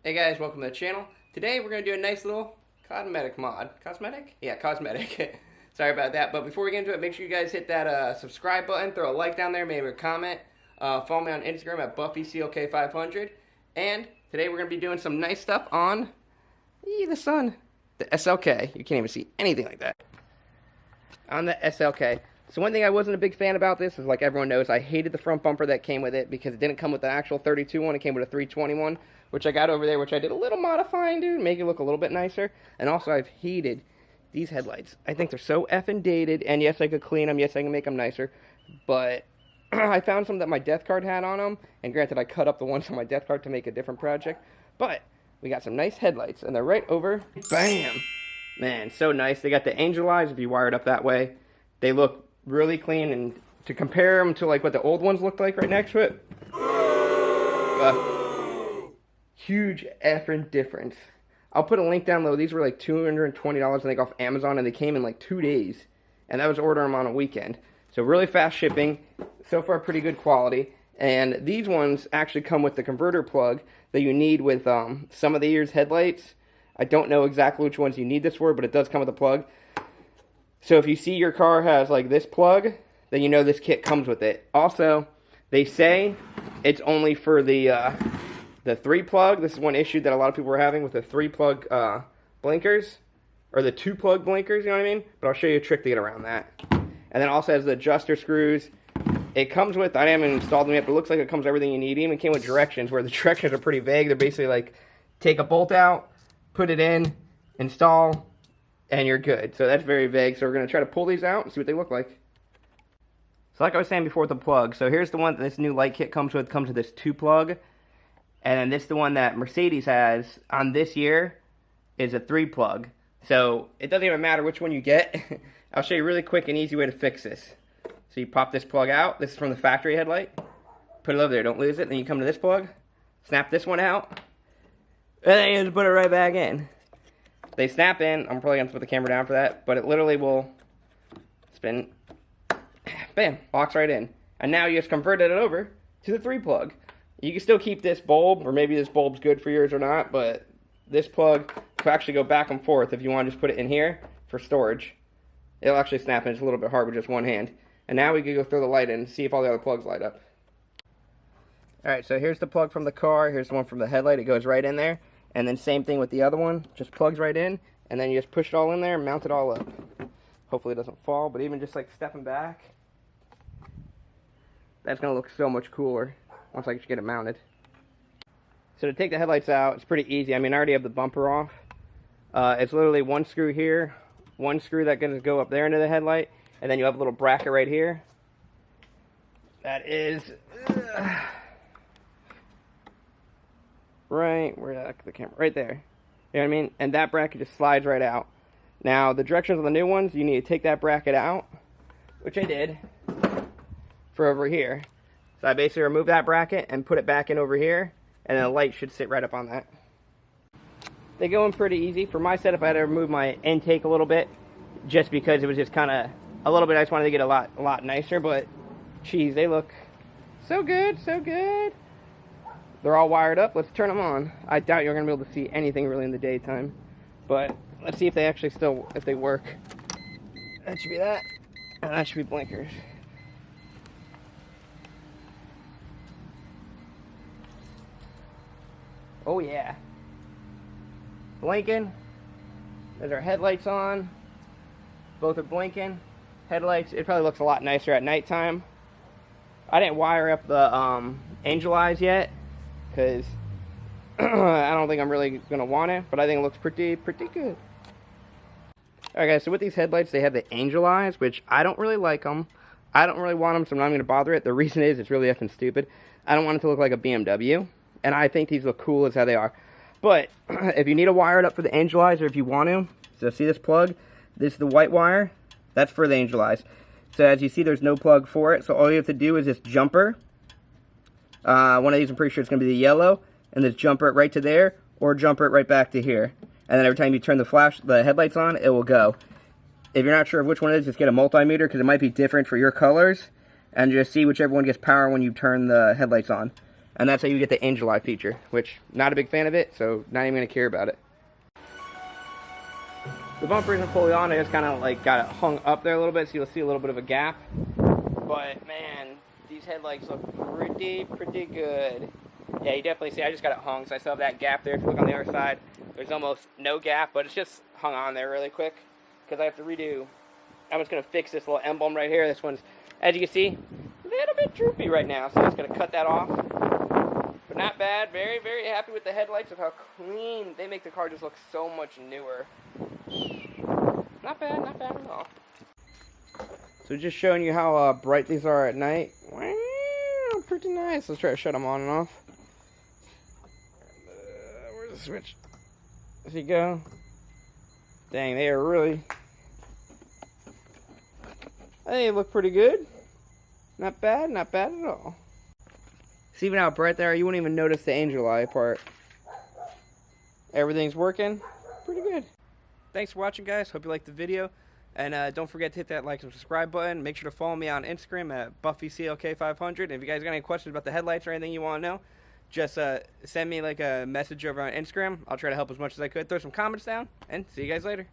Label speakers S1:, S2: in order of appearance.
S1: Hey guys, welcome to the channel. Today we're going to do a nice little cosmetic mod. Cosmetic? Yeah, cosmetic. Sorry about that, but before we get into it, make sure you guys hit that subscribe button, throw a like down there, maybe a comment. Follow me on Instagram at BuffySlk500. And today we're going to be doing some nice stuff on the sun. The SLK. You can't even see anything like that. On the SLK. So one thing I wasn't a big fan about this is, like everyone knows, I hated the front bumper that came with it because it didn't come with the actual 32 one. It came with a 321, which I got over there, which I did a little modifying, dude, make it look a little bit nicer. And also, I've hated these headlights. I think they're so effing dated, and yes, I could clean them, yes, I can make them nicer, but I found some that my death card had on them, and granted, I cut up the ones on my death card to make a different project, but we got some nice headlights, and they're right over, bam! Man, so nice. They got the angel eyes if you wire it up that way. They look really clean, and to compare them to like what the old ones looked like right next to it, huge effing difference. I'll put a link down below. These were like $220 I think off Amazon, and they came in like 2 days, and that was ordering them on a weekend. So really fast shipping, so far pretty good quality. And these ones actually come with the converter plug that you need with some of the year's headlights. I don't know exactly which ones you need this for, but it does come with a plug. So if you see your car has like this plug, then you know this kit comes with it. Also, they say it's only for the 3-plug. This is one issue that a lot of people were having with the 3-plug blinkers, or the 2-plug blinkers, you know what I mean? But I'll show you a trick to get around that. And then also has the adjuster screws. It comes with, I haven't installed them yet, but it looks like it comes with everything you need. It even came with directions, where the directions are pretty vague. They're basically like, take a bolt out, put it in, install, and you're good. So that's very vague. So we're going to try to pull these out and see what they look like. So like I was saying before with the plug, so here's the one that this new light kit comes with. It comes with this 2-plug. And then this is the one that Mercedes has on this year, is a 3-plug. So it doesn't even matter which one you get. I'll show you a really quick and easy way to fix this. So you pop this plug out. This is from the factory headlight. Put it over there, don't lose it. Then you come to this plug, snap this one out, and then you just put it right back in. They snap in. I'm probably going to put the camera down for that, but it literally will spin, bam, locks right in. And now you just converted it over to the 3-plug. You can still keep this bulb, or maybe this bulb's good for yours or not, but this plug can actually go back and forth if you want to just put it in here for storage. It'll actually snap in. It's a little bit hard with just one hand. And now we can go throw the light in and see if all the other plugs light up. Alright, so here's the plug from the car. Here's the one from the headlight. It goes right in there. And then same thing with the other one. Just plugs right in. And then you just push it all in there and mount it all up. Hopefully it doesn't fall, but even just like stepping back, that's going to look so much cooler once I just get it mounted. So to take the headlights out, it's pretty easy. I mean, I already have the bumper off. It's literally one screw here, one screw that can go up there into the headlight, and then you have a little bracket right here. That is right where the camera, right there. You know what I mean? And that bracket just slides right out. Now the directions on the new ones, you need to take that bracket out, which I did, for over here. So I basically remove that bracket and put it back in over here, and then the light should sit right up on that. They go in pretty easy. For my setup, I had to remove my intake a little bit, just because it was just kind of a little bit. I just wanted to get a lot nicer, but geez, they look so good, so good. They're all wired up. Let's turn them on. I doubt you're gonna be able to see anything really in the daytime, but let's see if they actually if they work. That should be that, and that should be blinkers. Oh yeah. Blinking. There's our headlights on. Both are blinking. Headlights, it probably looks a lot nicer at nighttime. I didn't wire up the angel eyes yet, because I don't think I'm really going to want it, but I think it looks pretty good. Alright guys, so with these headlights, they have the angel eyes, which I don't really like them. I don't really want them, so I'm not going to bother it. The reason is, it's really effing stupid. I don't want it to look like a BMW. And I think these look cool as how they are. But if you need to wire it up for the angel eyes, or if you want to, so see this plug? This is the white wire. That's for the angel eyes. So as you see, there's no plug for it. So all you have to do is this jumper. One of these, I'm pretty sure it's going to be the yellow. And just jumper it right to there, or jumper it right back to here. And then every time you turn the headlights on, it will go. If you're not sure of which one it is, just get a multimeter, because it might be different for your colors. And just see whichever one gets power when you turn the headlights on. And that's how you get the angel eye feature, which not a big fan of it, so not even gonna care about it. The bumper isn't fully on, I just kind of like got it hung up there a little bit, so you'll see a little bit of a gap. But man, these headlights look pretty good. Yeah, you definitely see, I just got it hung, so I still have that gap there. If you look on the other side, there's almost no gap, but it's just hung on there really quick, because I have to redo. I'm just gonna fix this little emblem right here. This one's, as you can see, a little bit droopy right now, so I'm just gonna cut that off. But not bad, very happy with the headlights, of how clean they make the car just look so much newer. Not bad at all. So just showing you how bright these are at night. Wow, pretty nice. Let's try to shut them on and off. Where's the switch? There you go. Dang, they are really... They look pretty good. Not bad at all. See even how bright they are, you wouldn't even notice the angel eye part. Everything's working pretty good. Thanks for watching, guys. Hope you liked the video. And don't forget to hit that like and subscribe button. Make sure to follow me on Instagram at BuffyCLK500. And if you guys got any questions about the headlights or anything you want to know, just send me like a message over on Instagram. I'll try to help as much as I could. Throw some comments down, and see you guys later.